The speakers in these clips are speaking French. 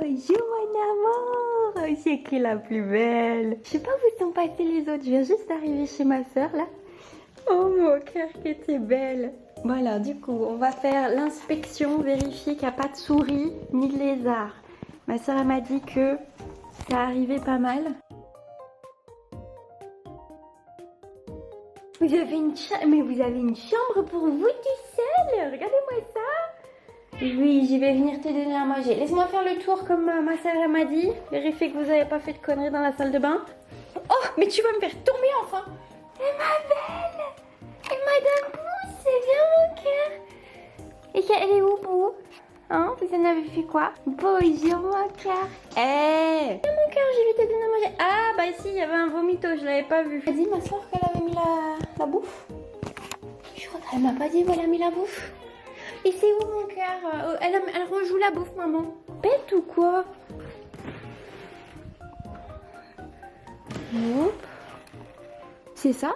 Bonjour mon amour. C'est qui la plus belle? Je sais pas où sont passés les autres. Je viens juste d'arriver chez ma soeur là. Oh mon cœur, que t'es belle. Bon alors du coup, on va faire l'inspection, vérifier qu'il n'y a pas de souris ni de lézard. Ma soeur elle m'a dit que ça arrivait pas mal. Vous avez une mais vous avez une chambre pour vous tout seul? Regardez-moi ça. Oui, j'y vais venir te donner à manger. Laisse-moi faire le tour comme ma soeur elle m'a dit. Vérifier que vous n'avez pas fait de conneries dans la salle de bain. Oh, mais tu vas me faire tomber enfin. Et ma belle. Et Madame Pouce, c'est bien mon cœur. Et elle est où, Bou? Hein? Vous en avez fait quoi? Bonjour mon cœur. Eh mon cœur, je vais te donner à manger. Ah bah si, il y avait un vomito, je l'avais pas vu. Elle a dit ma soeur qu'elle avait mis la bouffe. Je crois qu'elle m'a pas dit où elle a mis la bouffe. Et c'est où mon cœur? Elle rejoue la bouffe, maman. Bête ou quoi? Hop. C'est ça?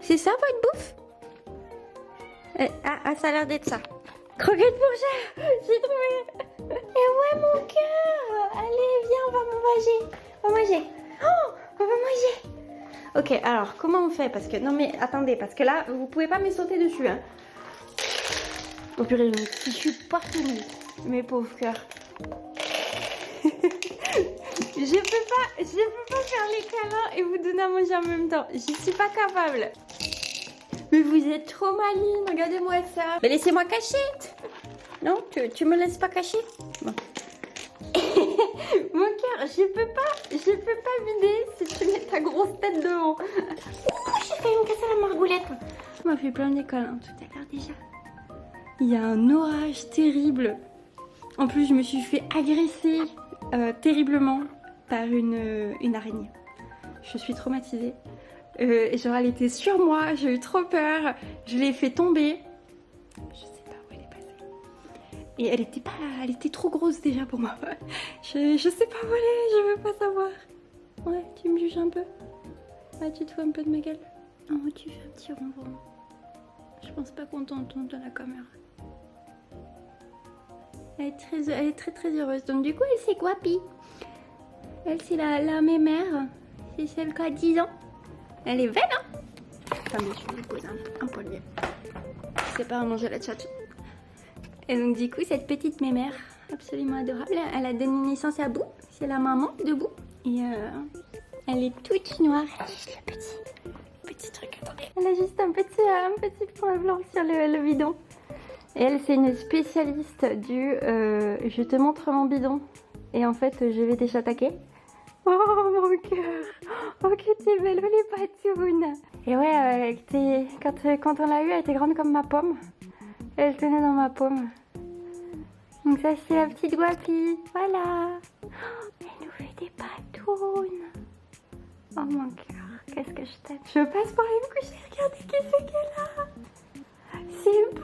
C'est ça votre bouffe? Ah, ça a l'air d'être ça. Croquette fourchette, j'ai trouvé. Et ouais mon cœur. Allez, viens, on va manger. On va manger. Oh, on va manger. Ok, alors comment on fait? Parce que non mais attendez, parce que là vous pouvez pas me sauter dessus. Hein. Oh purée, je suis partout nue, mes pauvres cœurs. Je peux pas faire les câlins et vous donner à manger en même temps. Je suis pas capable. Mais vous êtes trop maline, regardez-moi ça. Mais laissez-moi cacher. Non, tu me laisses pas cacher. Bon. Mon cœur, je peux pas vider si tu mets ta grosse tête devant. Ouh, j'ai failli me casser la margoulette. On m'a fait plein de câlins tout à l'heure déjà. Il y a un orage terrible. En plus, je me suis fait agresser terriblement par une araignée. Je suis traumatisée. Genre elle était sur moi, j'ai eu trop peur, je l'ai fait tomber. Je sais pas où elle est passée. Et elle était trop grosse déjà pour moi. Je sais pas où elle est, je veux pas savoir. Ouais, tu me juges un peu? Ouais, tu te fous un peu de ma gueule? Oh, tu fais un petit ronron. Je pense pas qu'on t'entende dans la caméra. Elle est très heureuse. Donc du coup, elle c'est quoi, Pi? Elle c'est la mémère. C'est celle qui a 10 ans. Elle est belle, hein? Attendez, je vais lui poser un poignet. C'est pas à manger la tchatch. Et donc du coup, cette petite mémère, absolument adorable, elle a donné naissance à Bou. C'est la maman de Bou. Et elle est toute noire. Juste le petit truc, attendez. Elle a juste un petit point blanc sur le bidon. Et elle, c'est une spécialiste du je te montre mon bidon. Et en fait, je vais t'attaquer. Oh mon cœur. Oh que t'es belle, les patounes. Et ouais, quand on l'a eue, elle était grande comme ma pomme. Elle tenait dans ma pomme. Donc ça c'est la petite guapi. Voilà. Elle nous fait des patounes. Oh mon cœur, qu'est-ce que je t'aime. Je passe pour aller me coucher. Regardez qui c'est qu'elle a. C'est beau.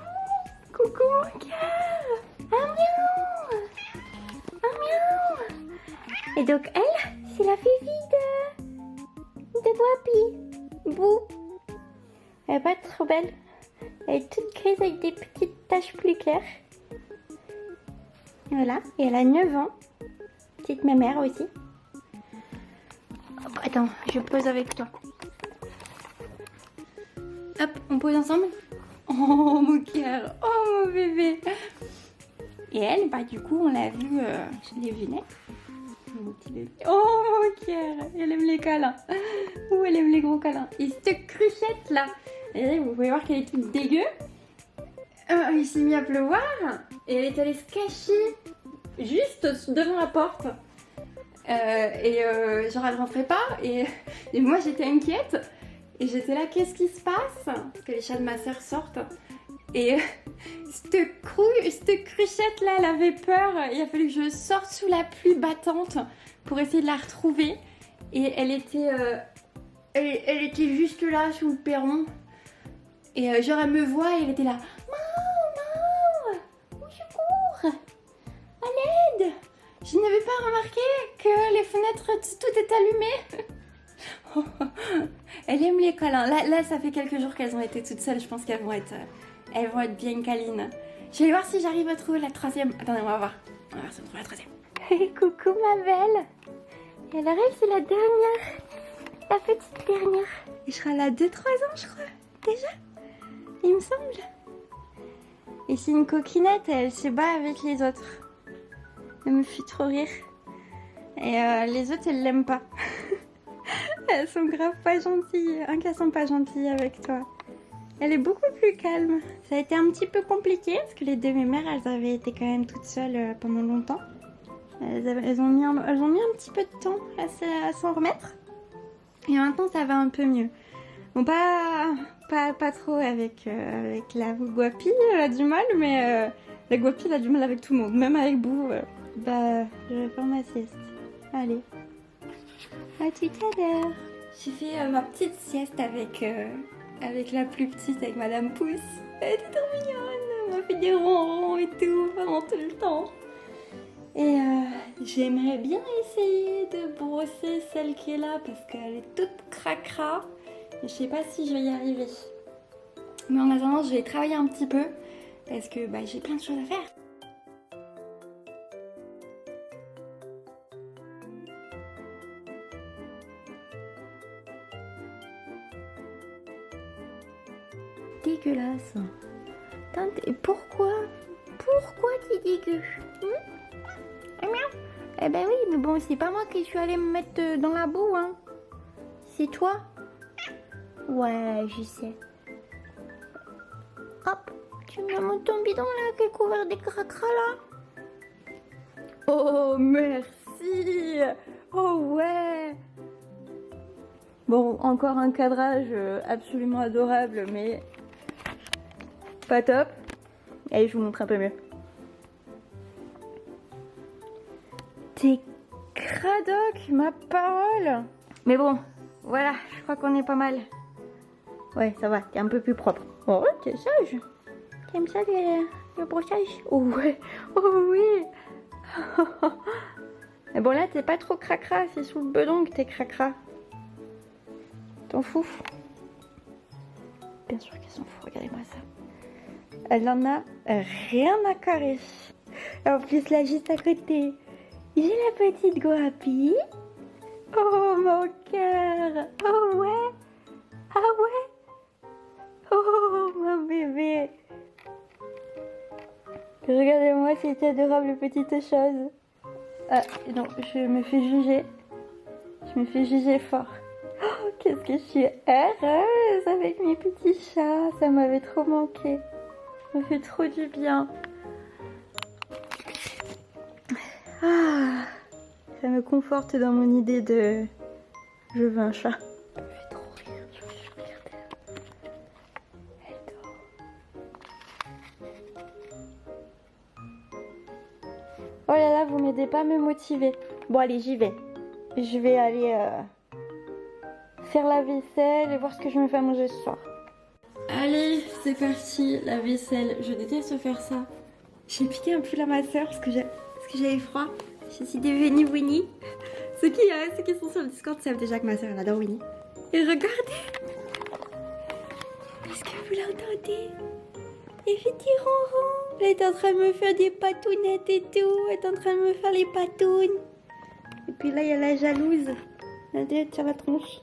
Coucou mon cœur. Un miaou. Un miaou. Et donc elle, c'est la fille de Guapi. Bou. Elle est pas trop belle. Elle est toute grise avec des petites taches plus claires. Voilà. Et elle a 9 ans. Petite mémère aussi. Hop, attends, je pose avec toi. Hop, on pose ensemble. Oh mon cœur. Oh mon bébé. Et elle, bah du coup, on l'a vue, je l'ai vue naître. Mon petit bébé. Oh mon cœur. Elle aime les câlins. Ou elle aime les gros câlins. Et cette cruchette là. Et vous pouvez voir qu'elle est toute dégueu. Il s'est mis à pleuvoir. Et elle est allée se cacher juste devant la porte. Genre elle rentrait pas. Et moi j'étais inquiète. Et j'étais là, qu'est-ce qui se passe? Parce que les chats de ma soeur sortent. Et cette cruchette là, elle avait peur. Il a fallu que je sorte sous la pluie battante pour essayer de la retrouver. Et elle était juste là sous le perron. Et genre elle me voit et elle était là. Maman, au secours, à l'aide. Je n'avais pas remarqué que les fenêtres, tout est allumé. Elle aime les câlins. Là, ça fait quelques jours qu'elles ont été toutes seules. Je pense qu'elles vont être bien câlines. Je vais aller voir si j'arrive à trouver la troisième. Attendez, on va voir. On va voir si on trouve la troisième. Coucou ma belle. Et elle arrive, c'est la dernière. La petite dernière. Elle sera là 2-3 ans, je crois. Déjà, il me semble. Et c'est une coquinette, elle se bat avec les autres. Elle me fait trop rire. Et les autres, elles l'aiment pas. Elles sont grave pas gentilles. Qu'elles sont pas gentilles avec toi. Elle est beaucoup plus calme. Ça a été un petit peu compliqué parce que les deux mémères, elles avaient été quand même toutes seules pendant longtemps. Elles ont mis un petit peu de temps à s'en remettre. Et maintenant, ça va un peu mieux. Bon, pas trop avec la Guapi, elle a du mal, mais la Guapi, elle a du mal avec tout le monde. Même avec Bou, je vais faire ma sieste. Allez. À tout à l'heure. J'ai fait ma petite sieste avec la plus petite, avec Madame Pouce. Elle était trop mignonne. Elle m'a fait des ronrons et tout, vraiment tout le temps. Et j'aimerais bien essayer de brosser celle qui est là parce qu'elle est toute cracra. Et je sais pas si je vais y arriver. Mais en attendant, je vais travailler un petit peu parce que j'ai plein de choses à faire. Dégueulasse. Pourquoi t'es dégueu? Eh ben oui, mais bon, c'est pas moi qui suis allée me mettre dans la boue, hein. C'est toi? Ouais, je sais. Hop, tu me montres ton bidon là qui est couvert des cracras là. Oh, merci. Oh ouais. Bon, encore un cadrage absolument adorable, mais pas top. Allez, je vous montre un peu mieux. T'es cradoc, ma parole. Mais bon, voilà, je crois qu'on est pas mal. Ouais, ça va, t'es un peu plus propre. Oh, t'es sage. T'aimes ça le brossage? Oh ouais, oh oui. Mais bon là, t'es pas trop cracra, c'est sous le bedon que t'es cracra. T'en fous? Bien sûr qu'elle s'en fout, regardez-moi ça. Elle en a rien à carrer. En plus là, juste à côté, j'ai la petite Guapi. Oh mon cœur. Oh ouais. Ah ouais. Oh mon bébé. Regardez-moi cette adorable petite chose. Ah non, je me fais juger. Je me fais juger fort. Oh, qu'est-ce que je suis heureuse avec mes petits chats. Ça m'avait trop manqué. Ça me fait trop du bien. Ah, ça me conforte dans mon idée de je veux un chat. Ça me fait trop rire. Je vais regarder. Elle dort. Oh là là, vous m'aidez pas à me motiver. Bon allez, j'y vais. Je vais aller faire la vaisselle et voir ce que je me fais à manger ce soir. Allez, c'est parti, la vaisselle. Je déteste faire ça. J'ai piqué un pull à ma soeur parce que j'avais froid. Je suis devenue Winnie. Ceux qui sont sur le Discord savent déjà que ma soeur elle adore Winnie. Et regardez. Est-ce que vous l'entendez? Elle fait des ronrons. Elle est en train de me faire des patounettes et tout. Elle est en train de me faire les patounes. Et puis là, il y a la jalouse. La tête sur la tronche.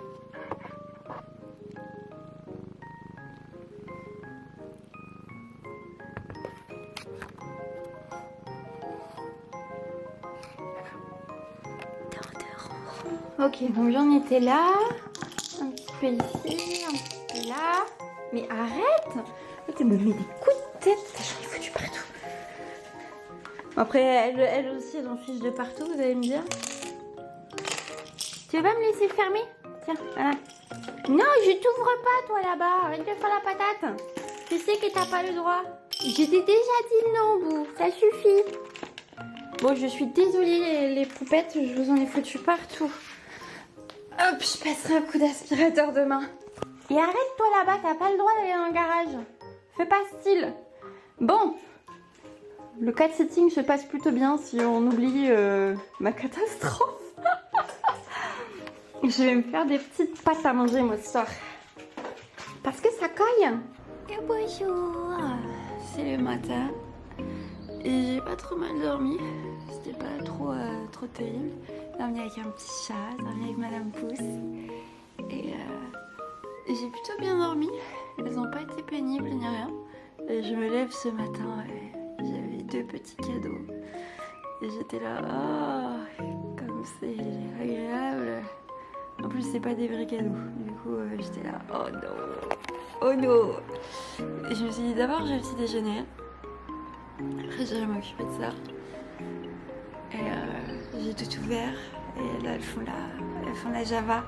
Ok, donc j'en étais là. Un petit peu ici, un petit peu là. Mais arrête! Tu me mets des coups de tête. J'en ai foutu partout. Après, elle aussi, elle en fiche de partout, vous allez me dire. Tu veux pas me laisser fermer? Tiens, voilà. Non, je t'ouvre pas, toi, là-bas. Arrête de faire la patate. Tu sais que t'as pas le droit. Je t'ai déjà dit non, Bou. Ça suffit. Bon, je suis désolée, les poupettes. Je vous en ai foutu partout. Hop, je passerai un coup d'aspirateur demain. Et arrête-toi là-bas, t'as pas le droit d'aller dans le garage. Fais pas style. Bon. Le cat setting se passe plutôt bien si on oublie ma catastrophe. Je vais me faire des petites pâtes à manger moi ce soir. Parce que ça caille. Et bonjour. C'est le matin. Et j'ai pas trop mal dormi. C'était pas trop terrible. J'ai dormi avec un petit chat, j'ai dormi avec Madame Pouce. Et j'ai plutôt bien dormi. Elles n'ont pas été pénibles ni rien. Et je me lève ce matin et j'avais 2 petits cadeaux. Et j'étais là, oh, comme c'est agréable. En plus, c'est pas des vrais cadeaux. Du coup, j'étais là, oh non, oh non. Et je me suis dit, d'abord, j'ai le petit déjeuner. Après, j'allais m'occuper de ça. Et j'ai tout ouvert. Et là, elles font la Java.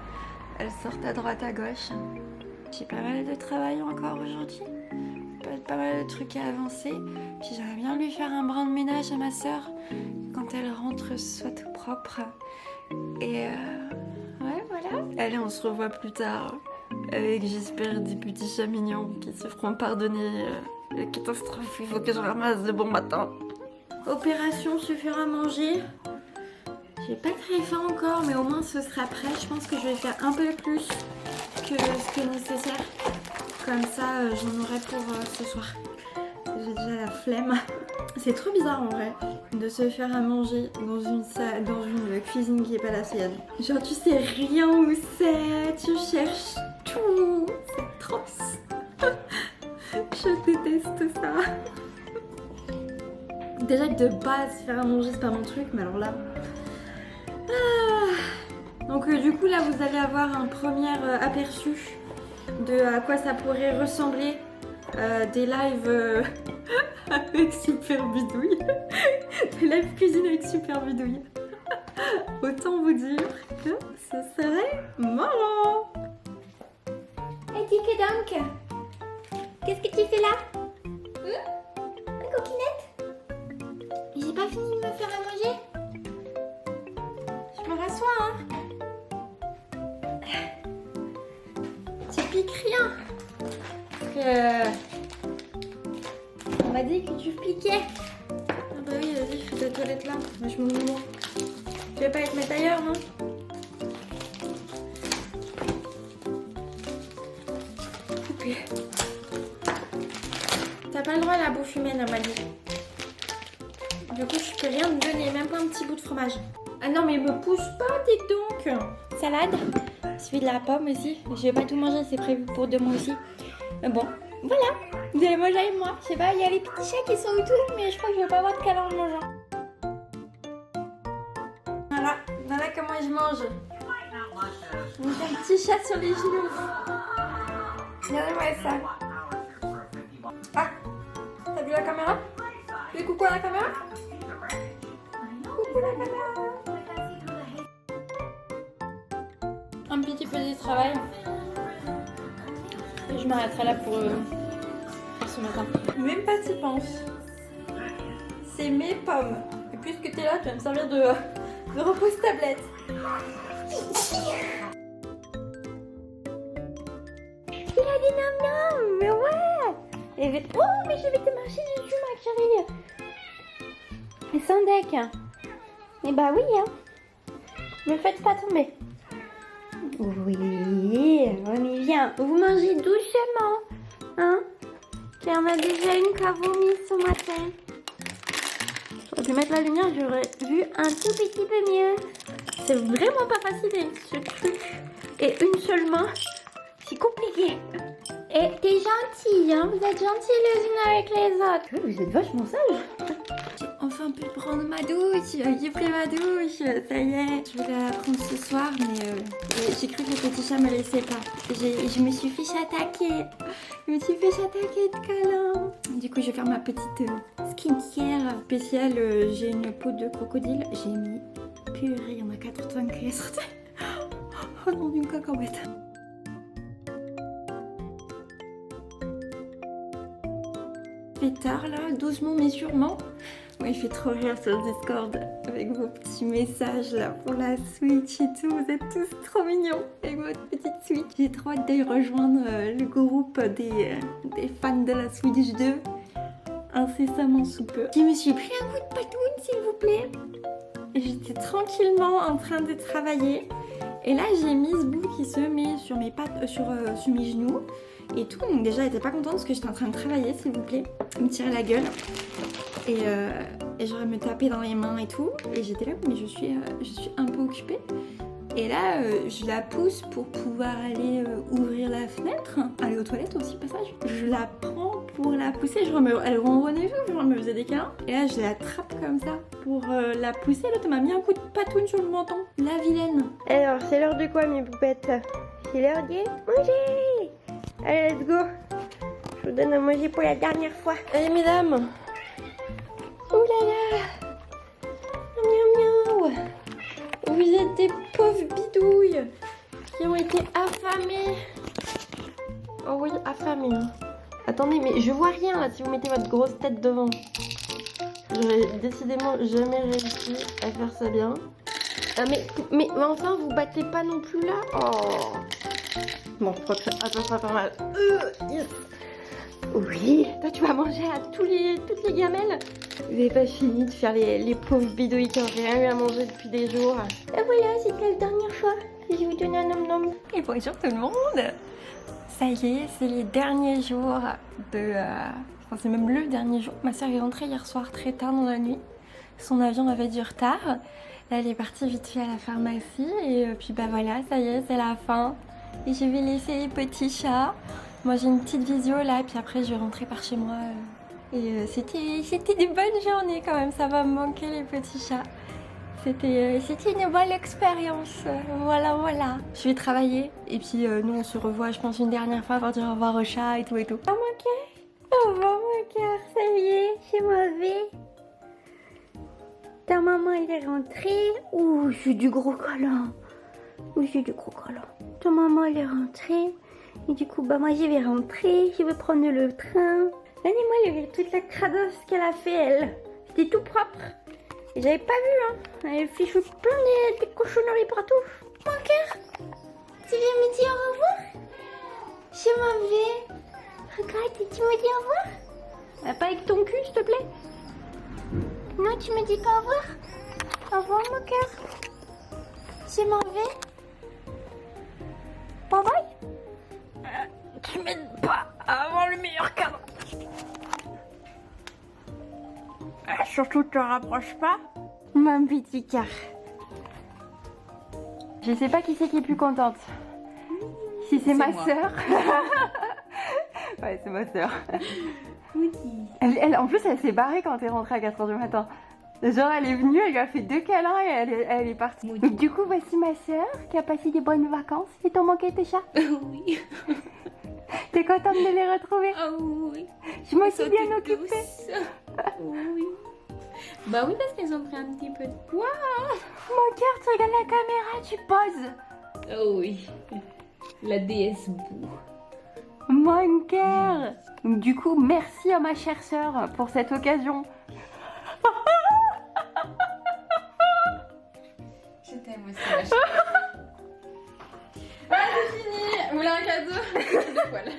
Elles sortent à droite, à gauche. J'ai pas mal de travail encore aujourd'hui. Pas mal de trucs à avancer. Puis j'aimerais bien lui faire un brin de ménage à ma soeur. Quand elle rentre, ce soit tout propre. Et ouais, voilà. Allez, on se revoit plus tard. Avec, j'espère, des petits chats mignons qui se feront pardonner la catastrophe. Il faut que je ramasse de bon matin. Opération se faire à manger. J'ai pas très faim encore, mais au moins ce sera prêt. Je pense que je vais faire un peu plus que ce qui est nécessaire. Comme ça, j'en aurai pour ce soir. J'ai déjà la flemme. C'est trop bizarre en vrai de se faire à manger dans une salle, dans une cuisine qui est pas la sienne. Genre tu sais rien où c'est, tu cherches tout. C'est atroce. Je déteste ça. Déjà que de base faire à manger c'est pas mon truc, mais alors là. Donc du coup là vous allez avoir un premier aperçu de à quoi ça pourrait ressembler des lives avec Super Bidouille. Des lives cuisine avec Super Bidouille. Autant vous dire que ce serait marrant. Hey Tique donc, qu'est-ce que tu fais là? La coquinette? J'ai pas fini de me faire à manger. Je me rassois hein. Tu piques rien. On m'a dit que tu piquais. Ah bah oui, vas-y, fais ta toilette là. Moi je me mouvement. Tu veux pas être mettre ailleurs, non? Coupé. T'as pas le droit à la bouffe humaine, elle m'a dit. Du coup, je peux rien te donner, même pas un petit bout de fromage. Ah non, mais me pousse pas, dis donc. Salade. Celui de la pomme aussi. Je vais pas tout manger, c'est prévu pour 2 mois aussi. Mais bon, voilà. Vous allez manger avec moi. Je sais pas, il y a les petits chats qui sont autour, mais je crois que je vais pas avoir de câlin en mangeant. Voilà comment je mange. J'ai un petit chat sur les genoux. Regardez-moi ça. Ah, t'as vu la caméra? Fais coucou à la caméra? Coucou la caméra. Un petit peu de travail. Et je m'arrêterai là pour ce matin. Même pas t'y penses. C'est mes pommes. Et puisque t'es là, tu vas me servir de repose tablette. Il a dit non non, mais ouais. Et oh mais je vais te marcher dessus ma chérie. Et sans deck. Et bah oui hein. Ne faites pas tomber. Oui, on y vient. Vous mangez doucement, hein? Car on a déjà une qui a vomi ce matin. J'aurais pu mettre la lumière, j'aurais vu un tout petit peu mieux. C'est vraiment pas facile ce truc. Et une seule main, c'est compliqué. Et t'es gentille, hein? Vous êtes gentils les unes avec les autres. Vous êtes vachement sages. J'ai enfin pu prendre ma douche. J'ai pris ma douche. Ça y est. Je voulais la prendre ce soir, mais j'ai cru que le petit chat me laissait pas. Je me suis fait chataquer. Je me suis fait chataquer de câlins. Du coup, je vais faire ma petite skincare spéciale. J'ai une peau de crocodile. J'ai mis purée. Il y en a 80 qui est sorti. Oh non, d'une cacahuète. Tard là, doucement mais sûrement. Moi il fait trop rire sur le Discord avec vos petits messages là pour la Switch et tout. Vous êtes tous trop mignons avec votre petite Switch. J'ai trop hâte d'aller rejoindre le groupe des fans de la Switch 2 incessamment sous peu. Je me suis pris un coup de patoune s'il vous plaît. Et j'étais tranquillement en train de travailler. Et là j'ai Miss Boo qui se met sur mes pattes, sur mes genoux. et tout. Donc déjà elle était pas contente parce que j'étais en train de travailler, s'il vous plaît. Elle me tirait la gueule. Et genre elle me tapait dans les mains et tout. Et j'étais là, mais je suis un peu occupée. Et là, je la pousse pour pouvoir aller ouvrir la fenêtre, aller aux toilettes aussi, passage. Je la prends pour la pousser, elle ronronnait, je me faisais des câlins. Et là, je l'attrape comme ça pour la pousser. L'autre m'a mis un coup de patoune sur le menton. La vilaine. Alors, c'est l'heure de quoi, mes poupettes? C'est l'heure de manger. Allez, let's go. Je vous donne à manger pour la dernière fois. Allez, mesdames. Ouh là là. Miaou miaou. Vous êtes des pauvres bidouilles qui ont été affamées. Oh oui, affamées. Attendez, mais je vois rien là si vous mettez votre grosse tête devant. J'aurais décidément jamais réussi à faire ça bien. Ah mais enfin, vous battez pas non plus là. Oh. Bon, je crois que ça sera pas mal. Yes. Oui, toi tu vas manger à toutes les gamelles. Vous n'avez pas fini de faire les pauvres bidouilles qui n'ont rien eu à manger depuis des jours. Et voilà, c'était la dernière fois que je vous donne un nom-nom. Et bonjour tout le monde. Ça y est, c'est les derniers jours de... Enfin, c'est même le dernier jour. Ma soeur est rentrée hier soir très tard dans la nuit. Son avion avait du retard. Là, elle est partie vite fait à la pharmacie. Et puis bah voilà, ça y est, c'est la fin. Et je vais laisser les petits chats. Moi j'ai une petite visio là, puis après je vais rentrer par chez moi. Et c'était des bonnes journées quand même, ça va me manquer les petits chats. C'était une bonne expérience, voilà. Je vais travailler, et puis nous on se revoit je pense une dernière fois pour dire au revoir aux chats et tout. Oh mon cœur, au revoir mon cœur, ça y est, je m'en vais. Ta maman elle est rentrée. Ouh, j'ai du gros câlin. Ta maman elle est rentrée. Et du coup, bah moi je vais rentrer, je vais prendre le train. Regardez-moi toute la cradosse qu'elle a fait, elle. C'était tout propre. Et j'avais pas vu, hein. Elle avait fichu plein des cochonneries partout. Mon cœur, tu viens me dire au revoir? Je m'en vais. Regarde, tu me dis au revoir? Pas avec ton cul, s'il te plaît. Non, tu me dis pas au revoir? Au revoir, mon cœur. Je m'en vais. Bye bye. Tu m'aides pas à avoir le meilleur cadre. Surtout te rapproche pas, mon petit cœur. Je sais pas qui c'est qui est plus contente. Si c'est ma soeur. Ouais, c'est ma soeur. Elle, en plus, elle s'est barrée quand t'es rentrée à 4h du matin. Genre, elle est venue, elle lui a fait 2 câlins et elle est partie. Donc, du coup, voici ma soeur qui a passé des bonnes vacances. Et t'en manqué tes chats? Oui. T'es contente de les retrouver? Ah oui. Je m'en suis bien occupée. Oui. Bah oui, parce qu'elles ont pris un petit peu de poids. Mon cœur, tu regardes la caméra, tu poses. Oh oui. La déesse boue. Mon cœur. Du coup, merci à ma chère sœur pour cette occasion. Je t'aime aussi, ma chère. Ah, c'est fini. Vous voulez un cadeau? De poil.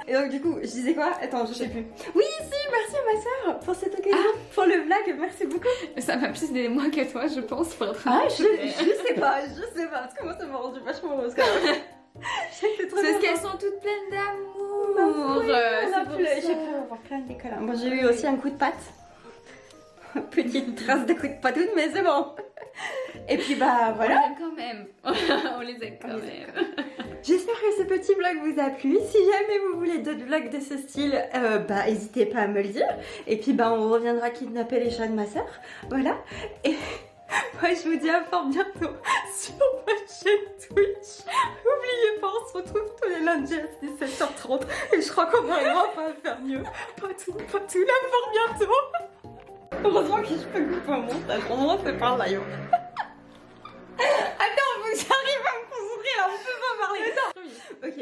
Et donc du coup, je disais quoi? Attends, je sais plus. Oui, si, merci à ma soeur pour cette occasion, pour le vlog, merci beaucoup. Ça m'a plus aidé moi que toi, je pense. Pour être je sais pas, parce que moi ça m'a rendu vachement heureuse quand même. C'est parce qu'elles sont toutes pleines d'amour. J'ai pu avoir plein de câlins. Bon, j'ai eu aussi un coup de patte. Petite trace de coup de patoune, mais c'est bon. Et puis bah voilà. On les aime quand même. On les aime quand même. J'espère que ce petit vlog vous a plu. Si jamais vous voulez d'autres vlogs de ce style, bah n'hésitez pas à me le dire. Et puis bah on reviendra kidnapper les chats de ma soeur. Voilà. Et moi je vous dis à fort bientôt sur ma chaîne Twitch. N'oubliez pas, on se retrouve tous les lundis à 17h30. Et je crois qu'on n'arrivera pas à faire mieux. Pas tout, là, fort bientôt. Heureusement que je peux couper un montage. Au moins c'est par live. Attends, faut que j'arrive à me concentrer là, on peut pas parler. Ok.